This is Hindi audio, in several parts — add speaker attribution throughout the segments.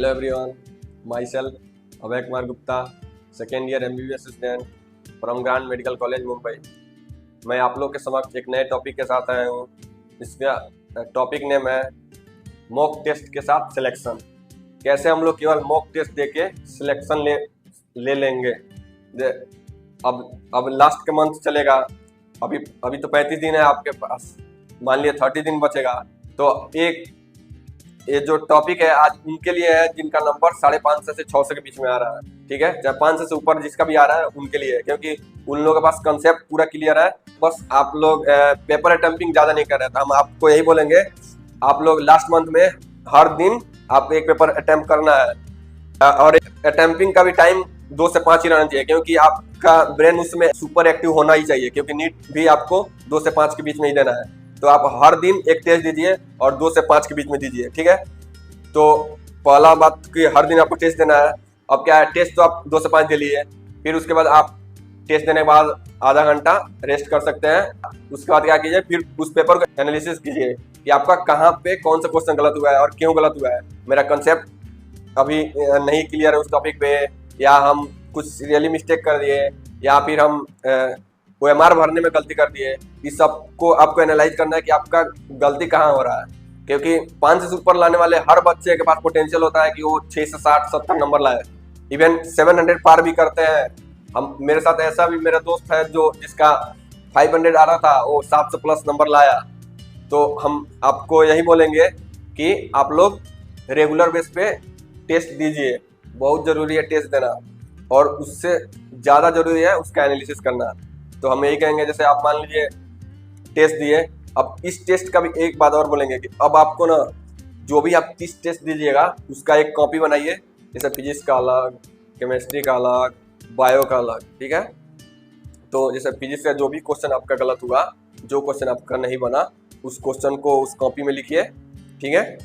Speaker 1: Hello everyone, myself Abhay Kumar Gupta, second year MBBS student from Grand Medical College Mumbai. मैं आप लोग के समक्ष एक नए टॉपिक के साथ आया हूँ। इसका टॉपिक नेम है मॉक टेस्ट के साथ सिलेक्शन। कैसे हम लोग केवल मॉक टेस्ट देके सिलेक्शन ले लेंगे। अब लास्ट के मंथ चलेगा, अभी तो 35 दिन है आपके पास, मान लिया 30 दिन बचेगा। तो ये जो टॉपिक है आज उनके लिए है जिनका नंबर 550 से 600 के बीच में आ रहा है। ठीक है, चाहे 500 से ऊपर जिसका भी आ रहा है उनके लिए है, क्योंकि उन लोगों के पास कंसेप्ट पूरा क्लियर है। बस आप लोग पेपर अटेम्प्टिंग ज़्यादा नहीं कर रहे, तो हम आपको यही बोलेंगे, आप लोग लास्ट मंथ में हर दिन आप एक पेपर अटेम्प्ट करना है। और अटेम्प्टिंग का भी टाइम 2 से 5 ही रहना चाहिए, क्योंकि आपका ब्रेन उसमें सुपर एक्टिव होना ही चाहिए, क्योंकि नीट भी आपको 2 से 5 के बीच में ही देना है। तो आप हर दिन एक टेस्ट दीजिए और 2 से 5 के बीच में दीजिए। ठीक है, तो पहला बात कि हर दिन आपको टेस्ट देना है। अब क्या है, टेस्ट तो आप 2 से 5 दे लिए, फिर उसके बाद आप टेस्ट देने के बाद आधा घंटा रेस्ट कर सकते हैं। उसके बाद क्या कीजिए, फिर उस पेपर को एनालिसिस कीजिए कि आपका कहाँ पे कौन सा क्वेश्चन गलत हुआ है और क्यों गलत हुआ है। मेरा कंसेप्ट अभी नहीं क्लियर है उस टॉपिक पे, या हम कुछ रियली मिस्टेक कर दिए, या फिर हम OMR भरने में गलती कर दिए। इस सबको आपको एनालाइज करना है कि आपका गलती कहाँ हो रहा है, क्योंकि 500 से ऊपर लाने वाले हर बच्चे के पास पोटेंशियल होता है कि वो 6 से 60-70 नंबर लाए, इवन 700 पार भी करते हैं। हम मेरे साथ ऐसा भी मेरा दोस्त है जो जिसका 500 आ रहा था, वो 700 प्लस नंबर लाया। तो हम आपको यही बोलेंगे कि आप लोग रेगुलर बेस पे टेस्ट दीजिए, बहुत ज़रूरी है टेस्ट देना, और उससे ज़्यादा ज़रूरी है उसका एनालिसिस करना। तो हम यही कहेंगे, जैसे आप मान लीजिए टेस्ट दिए, अब इस टेस्ट का भी एक बात और बोलेंगे कि अब आपको ना जो भी आप 30 टेस्ट दीजिएगा उसका एक कॉपी बनाइए, जैसे फिजिक्स का अलग, केमिस्ट्री का अलग, बायो का अलग। ठीक है, तो जैसे फिजिक्स का जो भी क्वेश्चन आपका गलत हुआ, जो क्वेश्चन आपका नहीं बना, उस क्वेश्चन को उस कॉपी में लिखिए। ठीक है,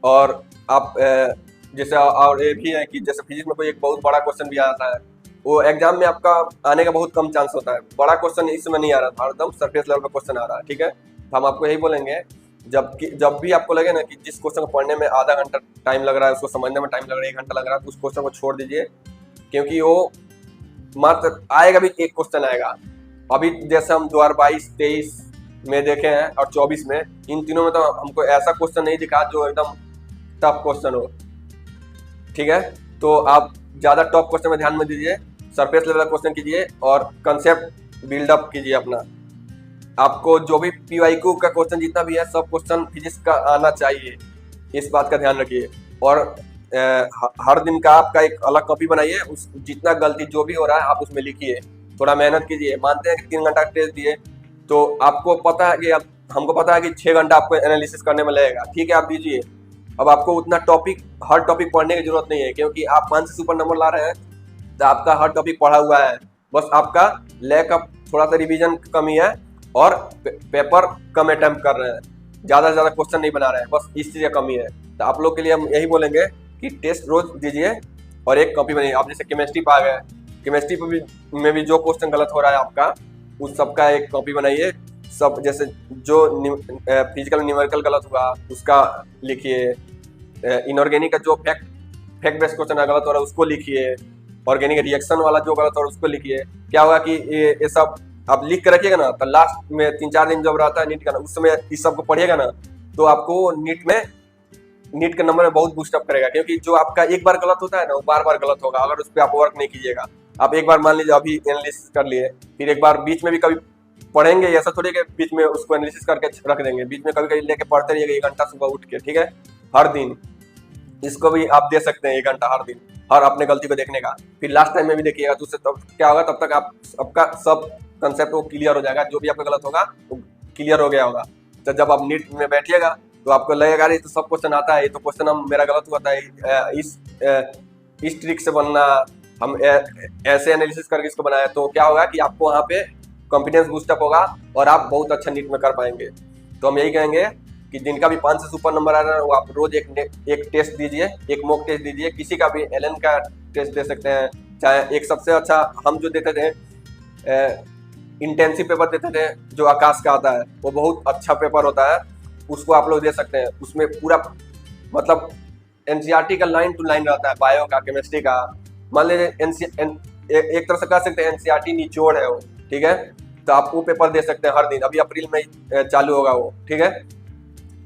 Speaker 1: और आप जैसे और ये भी है कि जैसे फिजिक्स में कोई एक बहुत बड़ा क्वेश्चन भी आता है, वो एग्जाम में आपका आने का बहुत कम चांस होता है। बड़ा क्वेश्चन इस समय नहीं आ रहा था, एकदम सरफेस लेवल का क्वेश्चन आ रहा है। ठीक है, तो हम आपको यही बोलेंगे, जब भी आपको लगे ना कि जिस क्वेश्चन को पढ़ने में आधा घंटा टाइम लग रहा है, उसको समझने में टाइम लग रहा है 1 घंटा लग रहा है, तो उस क्वेश्चन को छोड़ दीजिए, क्योंकि वो मात्र आएगा भी एक क्वेश्चन आएगा। अभी जैसे हम 2022, 23 में देखे हैं और 24 में, इन तीनों में तो हमको ऐसा क्वेश्चन नहीं दिखा जो एकदम टफ क्वेश्चन हो। ठीक है, तो आप ज़्यादा टॉप क्वेश्चन में ध्यान में दीजिए, सरफेस लेवल का क्वेश्चन कीजिए और कंसेप्ट बिल्डअप कीजिए अपना। आपको जो भी PYQ का क्वेश्चन जितना भी है, सब क्वेश्चन फिजिक्स का आना चाहिए, इस बात का ध्यान रखिए। और हर दिन का आपका एक अलग कॉपी बनाइए, उस जितना गलती जो भी हो रहा है आप उसमें लिखिए, थोड़ा मेहनत कीजिए। मानते हैं कि 3 घंटा टेस्ट दिए, तो आपको पता है कि हमको पता है कि 6 घंटा आपको एनालिसिस करने में लगेगा। ठीक है, आप दीजिए। अब आपको उतना हर टॉपिक पढ़ने की जरूरत नहीं है, क्योंकि आप 500 से ऊपर नंबर ला रहे हैं, तो आपका हर टॉपिक पढ़ा हुआ है। बस आपका लैक ऑफ थोड़ा सा रिवीजन की कमी है, और पेपर कम अटेम्प्ट कर रहे हैं, ज़्यादा से ज़्यादा क्वेश्चन नहीं बना रहे हैं, बस इस चीज़ की कमी है। तो आप लोग के लिए हम यही बोलेंगे कि टेस्ट रोज दीजिए और एक कॉपी बनाइए। आप जैसे केमिस्ट्री पे आ गए, केमिस्ट्री में भी जो क्वेश्चन गलत हो रहा है आपका, उस सबका एक कॉपी बनाइए। सब जैसे जो फिजिकल न्यूमेरिकल गलत हुआ उसका लिखिए, इनऑर्गेनिक का जो फैक्ट बेस्ड क्वेश्चन गलत हो रहा है उसको लिखिए, ऑर्गेनिक रिएक्शन वाला जो गलत हो रहा है उसको लिखिए। क्या होगा कि ये सब आप लिख कर रखिएगा ना, तो लास्ट में 3-4 दिन जब रहता है नीट का ना, उस समय इस सब को पढ़िएगा ना, तो आपको नीट के नंबर में बहुत बूस्टअप करेगा। क्योंकि जो आपका एक बार गलत होता है ना, वो बार बार गलत होगा अगर उस पर आप वर्क नहीं कीजिएगा। आप एक बार मान लीजिए अभी एनालिसिस कर लिए, फिर एक बार बीच में भी कभी पढ़ेंगे, ऐसा थोड़ी कि बीच में उसको एनालिसिस करके रख देंगे, बीच में कभी कभी लेके पढ़ते रहिएगा 1 घंटा सुबह उठ के। ठीक है, हर दिन इसको भी आप दे सकते हैं 1 घंटा हर दिन, हर अपने गलती को देखने का। फिर लास्ट टाइम में भी देखिएगा, तो उससे तब क्या होगा, तब तक आप आपका सब कंसेप्ट वो क्लियर हो जाएगा, जो भी आपका गलत होगा वो क्लियर हो गया होगा। तो जब आप नीट में बैठिएगा तो आपको लगेगा ये तो सब क्वेश्चन आता है, ये तो क्वेश्चन मेरा गलत हुआ था, इस ट्रिक से बनना, हम ऐसे एनालिसिस करके इसको बनाया। तो क्या होगा कि आपको वहाँ पे कॉन्फिडेंस बूस्टअप होगा और आप बहुत अच्छा नीट में कर पाएंगे। तो हम यही कहेंगे कि जिनका भी 500 से ऊपर नंबर आ रहा है, वो आप रोज एक टेस्ट दीजिए, एक मॉक टेस्ट दीजिए। किसी का भी एलन का टेस्ट दे सकते हैं, चाहे एक सबसे अच्छा हम जो देते थे इंटेंसिव पेपर देते थे जो आकाश का आता है, वो बहुत अच्छा पेपर होता है, उसको आप लोग दे सकते हैं। उसमें पूरा मतलब एनसीईआरटी का लाइन टू लाइन रहता है, बायो का, केमिस्ट्री का। मान लीजिए एक तरह से कह सकते हैं एनसीईआरटी निचोड़ है वो, ठीक है। तो आप वो पेपर दे सकते हैं हर दिन, अभी अप्रैल में चालू होगा वो, ठीक है।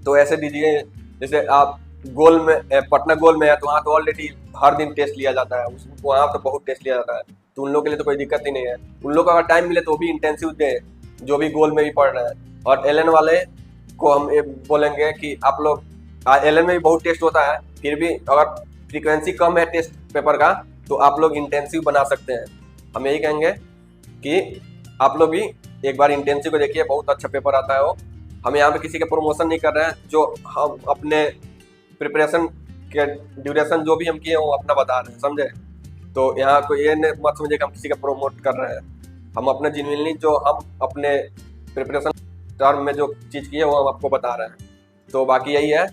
Speaker 1: तो ऐसे दीजिए, जैसे आप गोल में, पटना गोल में है तो वहाँ तो ऑलरेडी हर दिन टेस्ट लिया जाता है, वहाँ तो बहुत टेस्ट लिया जाता है, तो उन लोगों के लिए तो कोई दिक्कत ही नहीं है। उन लोगों को अगर टाइम मिले तो भी इंटेंसिव दें, जो भी गोल में भी पढ़ रहे हैं। और एलएन वाले को हम ये बोलेंगे कि आप लोग, एलएन में भी बहुत टेस्ट होता है, फिर भी अगर फ्रीक्वेंसी कम है टेस्ट पेपर का तो आप लोग इंटेंसिव बना सकते हैं। हम यही कहेंगे कि आप लोग भी एक बार इंटेंसिव को देखिए, बहुत अच्छा पेपर आता है वो। हम यहाँ पे किसी के प्रमोशन नहीं कर रहे हैं, जो हम अपने प्रिपरेशन के ड्यूरेशन जो भी हम किए वो अपना बता रहे हैं, समझे। तो यहाँ को ये मत समझिए कि हम किसी का प्रमोट कर रहे हैं, हम अपने जेन्युइनली जो हम अपने प्रिपरेशन टर्म में जो चीज़ की है वो हम आपको बता रहे हैं। तो बाकी यही है,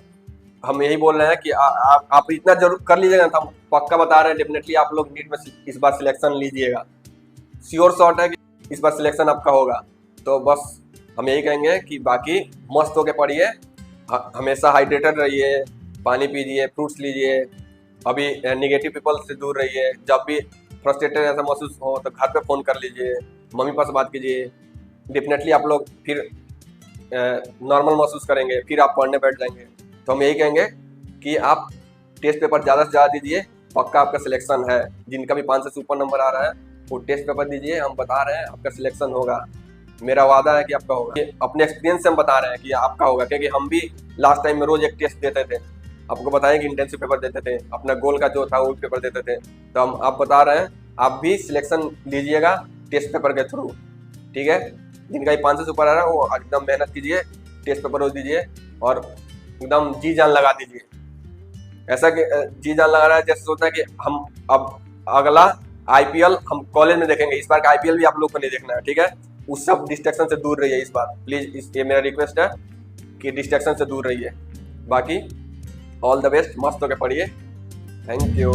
Speaker 1: हम यही बोल रहे हैं कि आप इतना जरूर कर लीजिएगा, तो हम पक्का बता रहे हैं डेफिनेटली आप लोग नीट में इस बार सिलेक्शन लीजिएगा, श्योर शॉट है कि इस बार सिलेक्शन आपका होगा। तो बस हम यही कहेंगे कि बाकी मस्त होके पढ़िए, हमेशा हाइड्रेटेड रहिए, पानी पीजिए, फ्रूट्स लीजिए, अभी निगेटिव पीपल से दूर रहिए। जब भी फ्रस्ट्रेटेड ऐसा महसूस हो तो घर पे फ़ोन कर लीजिए, मम्मी पापा से बात कीजिए, डेफिनेटली आप लोग फिर नॉर्मल महसूस करेंगे, फिर आप पढ़ने बैठ जाएंगे। तो हम यही कहेंगे कि आप टेस्ट पेपर ज़्यादा से ज़्यादा दीजिए, पक्का आपका सिलेक्शन है। जिनका भी 500 से ऊपर नंबर आ रहा है वो टेस्ट पेपर दीजिए, हम बता रहे हैं आपका सिलेक्शन होगा, मेरा वादा है कि आपका होगा। अपने एक्सपीरियंस से हम बता रहे हैं कि आपका होगा, क्योंकि हम भी लास्ट टाइम में रोज एक टेस्ट देते थे, आपको बताएं कि इंटेंसिव पेपर देते थे, अपना गोल का जो था वो पेपर देते थे। तो हम आप बता रहे हैं आप भी सिलेक्शन लीजिएगा टेस्ट पेपर के थ्रू, ठीक है। जिनका भी 500 से ऊपर आ रहा है वो एकदम मेहनत कीजिए, टेस्ट पेपर रोज दीजिए और एकदम जी जान लगा दीजिए। ऐसा कि जी जान लगा रहा है जैसे सोचना है कि हम अब अगला आईपीएल हम कॉलेज में देखेंगे, इस बार का आईपीएल भी आप लोग को नहीं देखना है, ठीक है। उस सब डिस्ट्रैक्शन से दूर रहिए इस बार प्लीज, ये मेरा रिक्वेस्ट है कि डिस्ट्रैक्शन से दूर रहिए। बाकी ऑल द बेस्ट, मस्त होकर पढ़िए, थैंक यू।